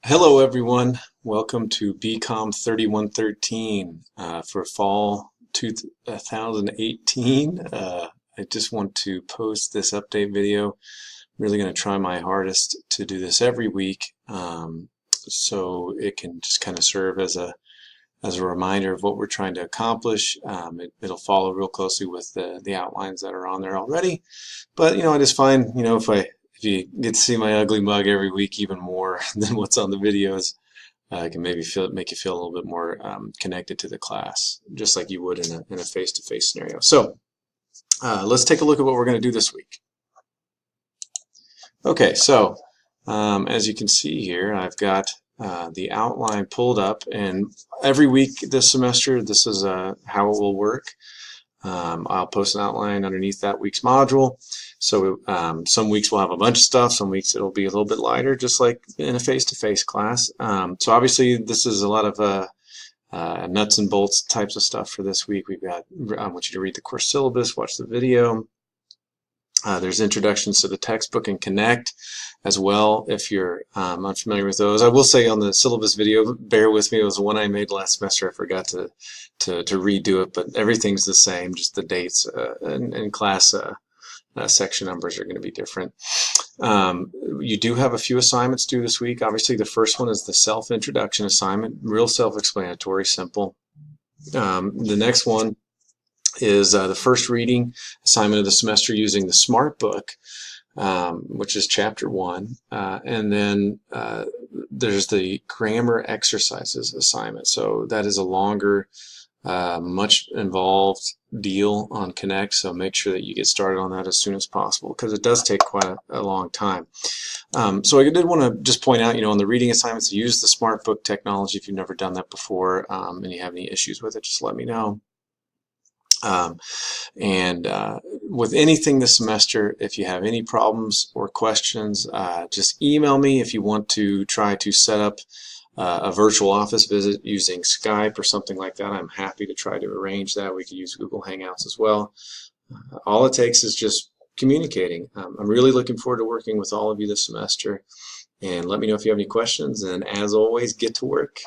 Hello everyone, welcome to BCOM 3113 for fall 2018. I just want to post this update video. I'm really going to try my hardest to do this every week so it can just kind of serve as a reminder of what we're trying to accomplish. It'll follow real closely with the outlines that are on there already. But I just find if you get to see my ugly mug every week even more than what's on the videos, I can maybe make you feel a little bit more connected to the class, just like you would in a face-to-face scenario. So let's take a look at what we're going to do this week. Okay, so as you can see here, I've got the outline pulled up, and every week this semester, this is how it will work. I'll post an outline underneath that week's module. So some weeks we'll have a bunch of stuff, some weeks it'll be a little bit lighter, just like in a face-to-face class. So obviously this is a lot of nuts and bolts types of stuff for this week. I want you to read the course syllabus, watch the video. There's introductions to the textbook and Connect as well, if you're unfamiliar with those. I will say on the syllabus video, bear with me, it was one I made last semester. I forgot to redo it, but everything's the same, just the dates and class section numbers are going to be different. You do have a few assignments due this week. Obviously, the first one is the self-introduction assignment, real self-explanatory, simple. The next one is the first reading assignment of the semester using the Smart Book, which is chapter 1, and then there's the grammar exercises assignment. So that is a longer, much involved deal on Connect, so make sure that you get started on that as soon as possible because it does take quite a long time. So I did want to just point out, on the reading assignments, use the Smart Book technology. If you've never done that before and you have any issues with it, just let me know. With anything this semester, if you have any problems or questions, just email me. If you want to try to set up a virtual office visit using Skype or something like that, I'm happy to try to arrange that. We could use Google Hangouts as well. All it takes is just communicating. I'm really looking forward to working with all of you this semester, and let me know if you have any questions, and as always, get to work.